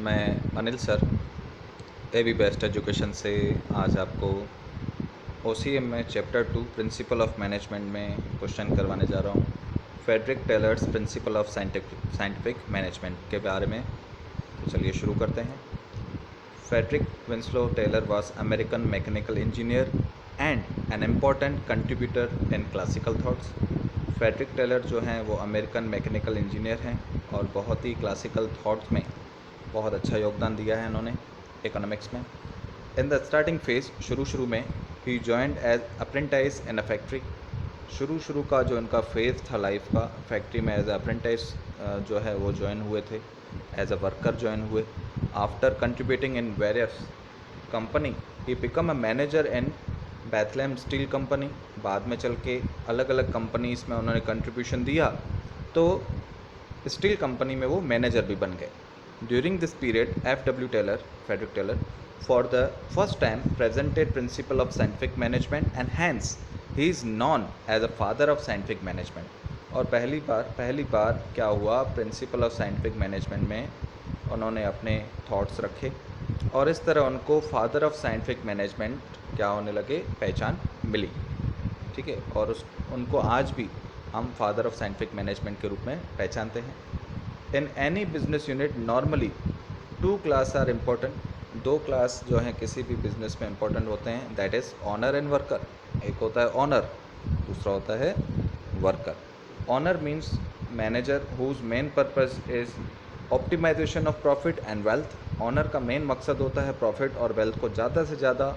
मैं Anil sir AB best education से आज आपको ओसीएम में चैप्टर 2 प्रिंसिपल ऑफ मैनेजमेंट में क्वेश्चन करवाने जा रहा हूँ। Frederick Taylor's principle of scientific management के बारे में। तो चलिए शुरू करते हैं। Frederick Winslow Taylor was American mechanical engineer and an important contributor in classical thoughts. Frederick Taylor जो हैं वो अमेरिकन मैकेनिकल इंजीनियर हैं और बहुत ही क्लासिकल थॉट्स में बहुत अच्छा योगदान दिया है इन्होंने इकोनॉमिक्स में। इन द स्टार्टिंग फेज शुरू में ही joined as apprentice in a factory. शुरू का जो इनका फेज था लाइफ का, फैक्ट्री में एज अप्रेंटाइज जो है वो ज्वाइन हुए थे, एज अ वर्कर ज्वाइन हुए। After contributing in various company he become a manager in Bethlehem steel company. बाद में चल के अलग अलग कंपनीज़ में उन्होंने कंट्रीब्यूशन दिया तो स्टील कंपनी में वो मैनेजर भी बन गए। During this period F.W. Taylor, Frederick Taylor, for the first time presented principle of scientific management and hence he is known as a father of scientific management। और पहली बार क्या हुआ, प्रिंसिपल ऑफ साइंटिफिक मैनेजमेंट में उन्होंने अपने thoughts रखे और इस तरह उनको फादर ऑफ साइंटिफिक मैनेजमेंट क्या होने लगे, पहचान मिली। ठीक है, और उनको आज भी हम फादर ऑफ साइंटिफिक मैनेजमेंट के रूप में पहचानते हैं। In any business unit normally 2 class are important. 2 class जो हैं किसी भी बिजनेस में इम्पोर्टेंट होते हैं, that is owner and worker. एक होता है ऑनर, दूसरा होता है worker. Owner means manager whose main purpose is optimization of profit and wealth. Owner का मेन मकसद होता है प्रॉफिट और वेल्थ को ज़्यादा से ज़्यादा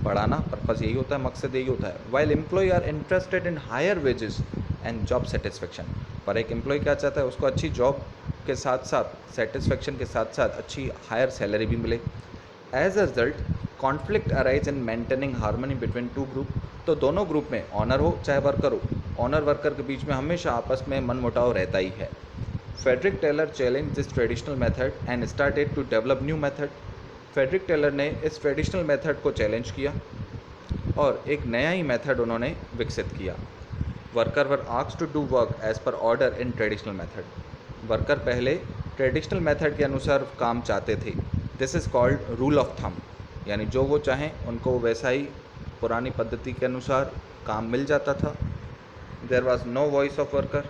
बढ़ाना, पर्पज़ यही होता है, मकसद यही होता है। While employee are interested in higher wages and job satisfaction. पर एक एम्प्लॉय क्या चाहता है, उसको अच्छी जॉब के साथ साथ सेटिस्फेक्शन के साथ साथ अच्छी हायर सैलरी भी मिले। As a result conflict arise in maintaining harmony between 2 group. तो दोनों ग्रुप में, ऑनर हो चाहे वर्कर हो, ऑनर वर्कर के बीच में हमेशा आपस में मनमुटाव रहता ही है। Frederick Taylor challenge this traditional method and started to develop new method. Frederick Taylor ने इस ट्रेडिशनल मेथड को चैलेंज किया और एक नया ही मेथड उन्होंने विकसित किया। Worker were asked to do work as per order in traditional method. Worker पहले ट्रेडिशनल मेथड के अनुसार काम चाहते थे। This is called rule of thumb, यानी जो वो चाहें उनको वैसा ही पुरानी पद्धति के अनुसार काम मिल जाता था। There was no voice of worker.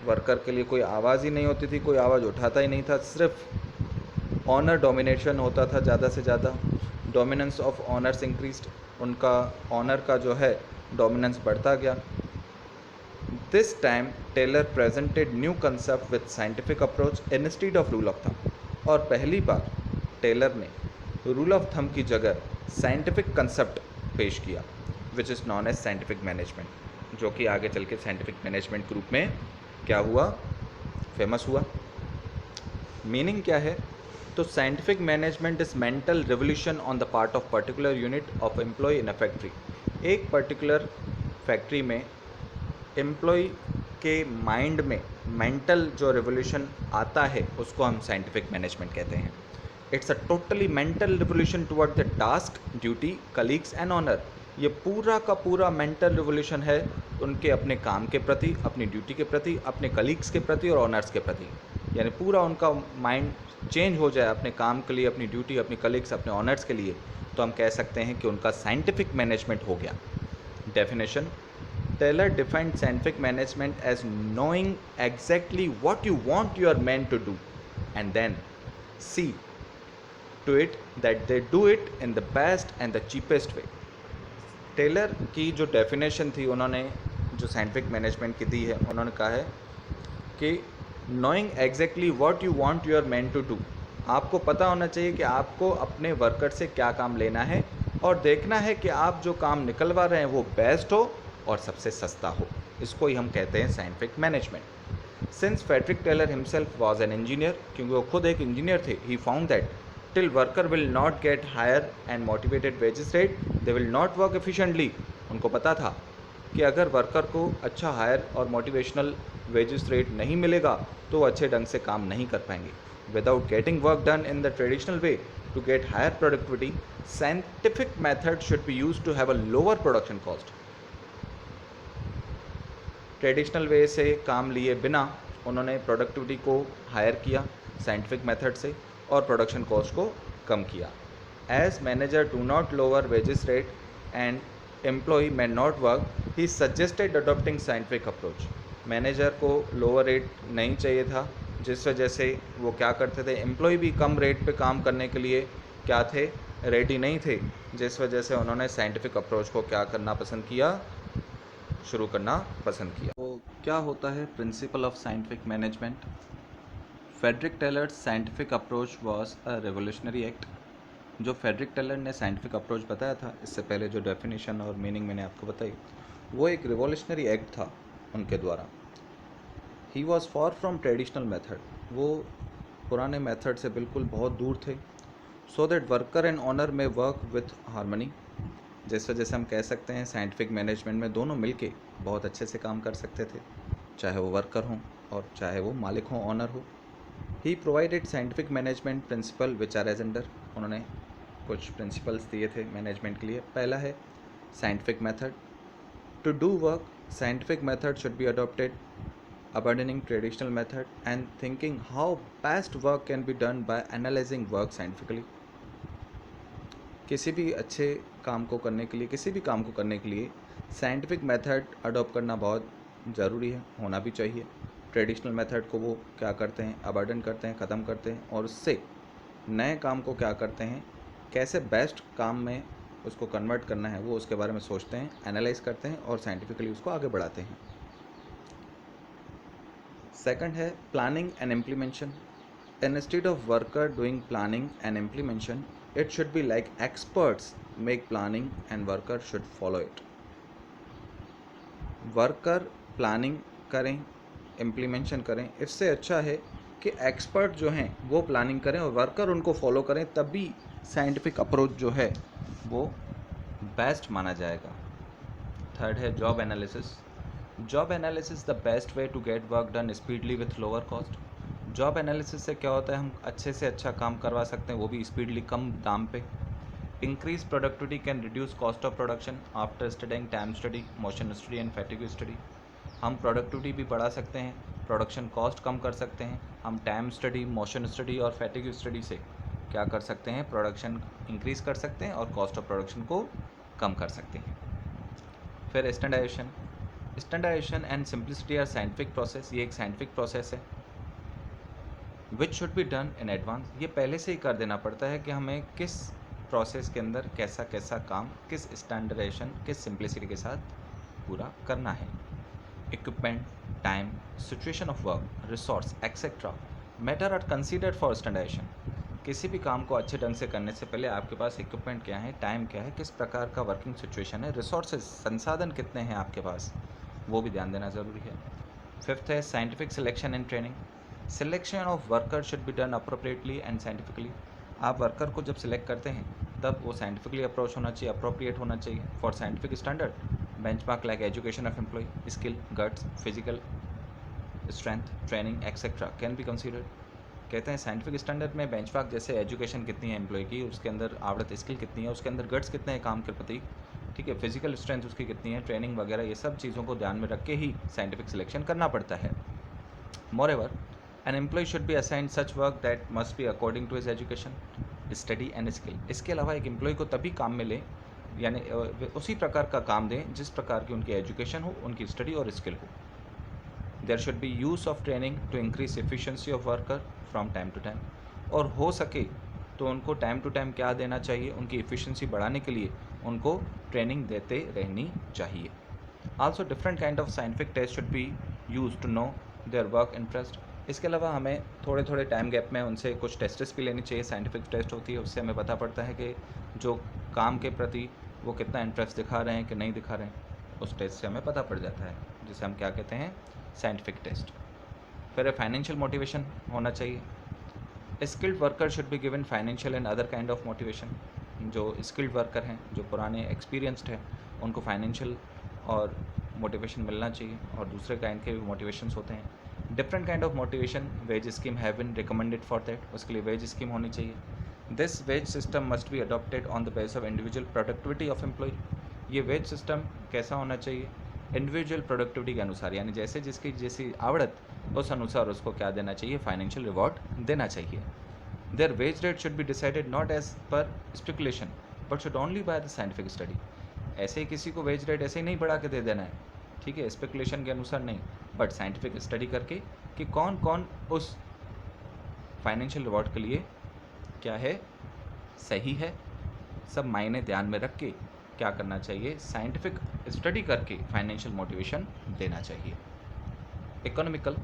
Worker के लिए कोई आवाज़ ही नहीं होती थी, कोई आवाज़ उठाता ही नहीं था, सिर्फ ऑनर डोमिनेशन होता था ज़्यादा से ज़्यादा। डोमिनेंस ऑफ ऑनर्स इंक्रीज्ड, उनका ऑनर का जो है डोमिनेंस बढ़ता गया। This time Taylor presented new concept with scientific approach instead of rule of thumb। और पहली बार टेलर ने रूल ऑफ थंब की जगह साइंटिफिक कंसेप्ट पेश किया, which is known as scientific management, जो कि आगे चल के साइंटिफिक मैनेजमेंट के रूप में क्या हुआ, फेमस हुआ। मीनिंग क्या है, तो scientific management is mental revolution on the part of particular unit of employee in a factory. एक पर्टिकुलर फैक्ट्री में एम्प्लॉय के माइंड में मेंटल जो रिवोल्यूशन आता है उसको हम साइंटिफिक मैनेजमेंट कहते हैं। It's a totally mental revolution toward the task, duty, colleagues and owner. ये पूरा का पूरा मेंटल रिवोल्यूशन है उनके अपने काम के प्रति, अपनी ड्यूटी के प्रति, अपने कलीग्स के प्रति और ऑनर्स के प्रति। यानी पूरा उनका माइंड चेंज हो जाए अपने काम के लिए, अपनी ड्यूटी, अपनी कलीग्स, अपने ऑनर्स के लिए, तो हम कह सकते हैं कि उनका साइंटिफिक मैनेजमेंट हो गया। Definition, Taylor defined scientific management as knowing exactly what you want your men to do and then see to it that they do it in the best and the cheapest way। Taylor की जो definition थी, उन्होंने जो scientific management की दी है, उन्होंने कहा है कि knowing exactly what you want your man to do. आपको पता होना चाहिए कि आपको अपने वर्कर से क्या काम लेना है और देखना है कि आप जो काम निकलवा रहे हैं वो बेस्ट हो और सबसे सस्ता हो। इसको ही हम कहते हैं scientific management. Since Frederick Taylor himself was an engineer, क्योंकि वो खुद एक इंजीनियर थे, he found that till worker will not get higher and motivated wages rate they will not work efficiently. उनको पता था कि अगर वर्कर को अच्छा हायर और मोटिवेशनल वेजेस रेट नहीं मिलेगा तो वो अच्छे ढंग से काम नहीं कर पाएंगे। Without getting work done in the traditional way to get higher productivity, scientific method should be used to have a lower production cost. Traditional way से काम लिए बिना उन्होंने प्रोडक्टिविटी को हायर किया साइंटिफिक मेथड से, और प्रोडक्शन कॉस्ट को कम किया। As manager do not lower wages rate and employee may not work, he suggested adopting scientific approach. Manager को लोअर रेट नहीं चाहिए था, जिस वजह से वो क्या करते थे, एम्प्लॉय भी कम रेट पे काम करने के लिए क्या थे, रेडी नहीं थे, जिस वजह से उन्होंने साइंटिफिक अप्रोच को क्या करना पसंद किया, शुरू करना पसंद किया। तो क्या होता है principle of scientific management? Frederick Taylor's scientific approach was a revolutionary act. जो फेडरिक टेलर ने साइंटिफिक अप्रोच बताया था, इससे पहले जो डेफिनेशन और मीनिंग मैंने आपको बताई, वो एक रिवॉल्यूशनरी एक्ट था उनके द्वारा। He was far from traditional method, वो पुराने मेथड से बिल्कुल बहुत दूर थे। So that worker and owner may work with harmony, जिस वजह से हम कह सकते हैं साइंटिफिक मैनेजमेंट में दोनों मिलके बहुत अच्छे से काम कर सकते थे, चाहे वो वर्कर हों और चाहे वो मालिक हों, ऑनर हो। He provided scientific management principle which are as under, उन्होंने कुछ प्रिंसिपल्स दिए थे मैनेजमेंट के लिए। पहला है scientific method. To do work, scientific method should be adopted, abandoning traditional method and thinking how best work can be done by analyzing work scientifically। किसी भी अच्छे काम को करने के लिए, किसी भी काम को करने के लिए साइंटिफिक मेथड अडॉप्ट करना बहुत ज़रूरी है, होना भी चाहिए। ट्रेडिशनल मेथड को वो क्या करते हैं, अबार्डन करते हैं, ख़त्म करते हैं, और उससे नए काम को क्या करते हैं, कैसे बेस्ट काम में उसको कन्वर्ट करना है, वो उसके बारे में सोचते हैं, एनालाइज करते हैं और साइंटिफिकली उसको आगे बढ़ाते हैं। सेकंड है planning and implementation. Instead of worker doing planning and implementation, it should be like experts make planning and worker should follow it. Worker planning करें, इम्प्लीमेंशन करें, इससे अच्छा है कि एक्सपर्ट जो हैं वो प्लानिंग करें और वर्कर उनको फॉलो करें, तभी साइंटिफिक अप्रोच जो है वो बेस्ट माना जाएगा। थर्ड है job analysis. Job analysis the best way to get work done speedily with lower cost. Job analysis से क्या होता है, हम अच्छे से अच्छा काम करवा सकते हैं, वो भी स्पीडली, कम दाम पे। Increase productivity can reduce cost of production after studying time study, motion study and fatigue study. हम प्रोडक्टिविटी भी बढ़ा सकते हैं, प्रोडक्शन कॉस्ट कम कर सकते हैं। हम टाइम स्टडी, मोशन स्टडी और फैटिग स्टडी से क्या कर सकते हैं, प्रोडक्शन इंक्रीज कर सकते हैं और कॉस्ट ऑफ प्रोडक्शन को कम कर सकते हैं। फिर standardization. Standardization and simplicity are scientific process, ये एक साइंटिफिक प्रोसेस है। Which should be done in advance, ये पहले से ही कर देना पड़ता है कि हमें किस प्रोसेस के अंदर कैसा कैसा काम, किस स्टैंडर्डाइजेशन, किस सिंप्लिसिटी के साथ पूरा करना है। Equipment, time, situation of work, resource etcetera matter are considered for standardization. किसी भी काम को अच्छे ढंग से करने से पहले आपके पास इक्विपमेंट क्या है, टाइम क्या है, किस प्रकार का वर्किंग सिचुएशन है, रिसोर्सेज, संसाधन कितने हैं आपके पास, वो भी ध्यान देना ज़रूरी है। फिफ्थ है scientific selection and training. Selection of worker should be done appropriately and scientifically. आप वर्कर को जब सिलेक्ट करते हैं तब वो साइंटिफिकली अप्रोच होना चाहिए, अप्रोप्रिएट होना चाहिए for scientific standard. Benchmark like education of employ, skill, guts, physical strength, training etcetera can be considered. कहते हैं साइंटिफिक स्टैंडर्ड में बेंचमार्क जैसे एजुकेशन कितनी है एम्प्लॉय की, उसके अंदर आवड़त स्किल कितनी है, उसके अंदर गट्स कितने हैं काम के प्रति, ठीक है, फिजिकल स्ट्रेंथ उसकी कितनी है, ट्रेनिंग वगैरह, ये सब चीज़ों को ध्यान में रख के ही साइंटिफिक सिलेक्शन करना पड़ता है। Moreover, an employee should be assigned such work that must be according to his education, study and skill। इसके अलावा एक एम्प्लॉय को तभी काम मिले, यानी उसी प्रकार का काम दें जिस प्रकार की उनकी एजुकेशन हो, उनकी स्टडी और स्किल हो। There should be use of training to increase efficiency of worker from time to time. और हो सके तो उनको टाइम टू टाइम क्या देना चाहिए, उनकी एफिशिएंसी बढ़ाने के लिए उनको ट्रेनिंग देते रहनी चाहिए। Also different kind of scientific test should be use to know their work interest. इसके अलावा हमें थोड़े थोड़े टाइम गैप में उनसे कुछ टेस्ट्स भी लेनी चाहिए, साइंटिफिक टेस्ट होती है, उससे हमें पता पड़ता है कि जो काम के प्रति वो कितना इंटरेस्ट दिखा रहे हैं कि नहीं दिखा रहे हैं, उस टेस्ट से हमें पता पड़ जाता है, जिसे हम क्या कहते हैं, साइंटिफिक टेस्ट। फिर फाइनेंशियल मोटिवेशन होना चाहिए। Skilled worker should be given financial and other kind of motivation. जो स्किल्ड वर्कर हैं, जो पुराने एक्सपीरियंस्ड हैं, उनको फाइनेंशियल और मोटिवेशन मिलना चाहिए, और दूसरे काइंड के भी मोटिवेशंस होते हैं। Different kind of motivation wage scheme have been recommended for that, उसके लिए वेज स्कीम होनी चाहिए। This wage system must be adopted on the base of individual productivity of employ. ये वेज सिस्टम कैसा होना चाहिए, इंडिविजुअल प्रोडक्टिविटी के अनुसार, यानी जैसे जिसकी जैसी आवड़त उस अनुसार उसको क्या देना चाहिए, फाइनेंशियल रिवॉर्ड देना चाहिए। Their wage rate should be decided not as per speculation but should only by the scientific study. ऐसे ही किसी को वेज रेट ऐसे ही नहीं बढ़ा के दे देना है, ठीक है, स्पेकुलेशन के अनुसार नहीं, बट साइंटिफिक स्टडी करके कि कौन कौन उस फाइनेंशियल रिवॉर्ड के लिए क्या है, सही है, सब मायने ध्यान में रख के क्या करना चाहिए, साइंटिफिक स्टडी करके फाइनेंशियल मोटिवेशन देना चाहिए। Economical,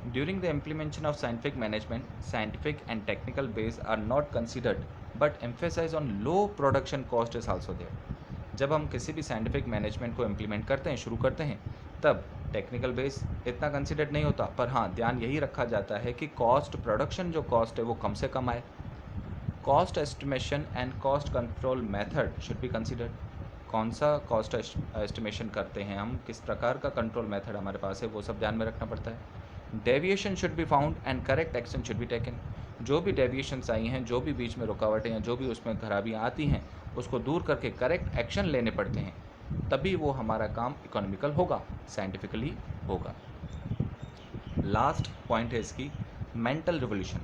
during the implementation of scientific management scientific and technical base are not considered but emphasize on low production cost is also there. जब हम किसी भी साइंटिफिक मैनेजमेंट को इम्प्लीमेंट करते हैं, शुरू करते हैं, तब टेक्निकल बेस इतना कंसिडर्ड नहीं होता, पर हाँ ध्यान यही रखा जाता है कि कॉस्ट, प्रोडक्शन जो कॉस्ट है वो कम से कम आए। Cost estimation and cost control method should be considered. कौन सा कॉस्ट एस्टिमेशन करते हैं हम, किस प्रकार का कंट्रोल मेथड हमारे पास है, वो सब ध्यान में रखना पड़ता है। Deviation should be found and correct action should be taken. जो भी डेविएशंस आई हैं, जो भी बीच में रुकावटें हैं, जो भी उसमें खराबियाँ आती हैं, उसको दूर करके करेक्ट एक्शन लेने पड़ते हैं, तभी वो हमारा काम इकोनॉमिकल होगा, साइंटिफिकली होगा। लास्ट पॉइंट है इसकी, mental revolution.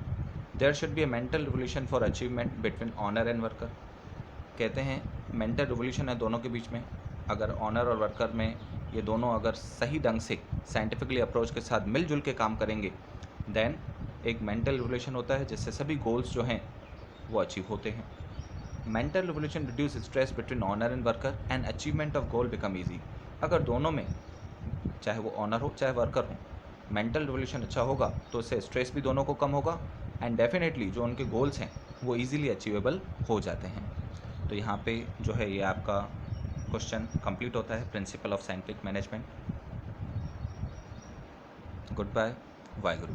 There should be a mental revolution for achievement between owner and worker. कहते हैं मेंटल रिवोल्यूशन है दोनों के बीच में। अगर ऑनर और वर्कर में ये दोनों अगर सही ढंग से साइंटिफिकली अप्रोच के साथ मिलजुल के काम करेंगे, देन एक मेंटल रिवोल्यूशन होता है जिससे सभी गोल्स जो हैं वो अचीव होते हैं। Mental revolution reduce stress between owner and worker and achievement of goal become easy. अगर दोनों में, चाहे वो ऑनर हो चाहे वर्कर हो, मेंटल रिवोल्यूशन अच्छा होगा तो उससे स्ट्रेस भी दोनों को कम होगा एंड डेफिनेटली जो उनके गोल्स हैं वो इजीली अचीवेबल हो जाते हैं। तो यहाँ पे जो है ये आपका क्वेश्चन कंप्लीट होता है, principle of scientific management. Good bye, Waheguru.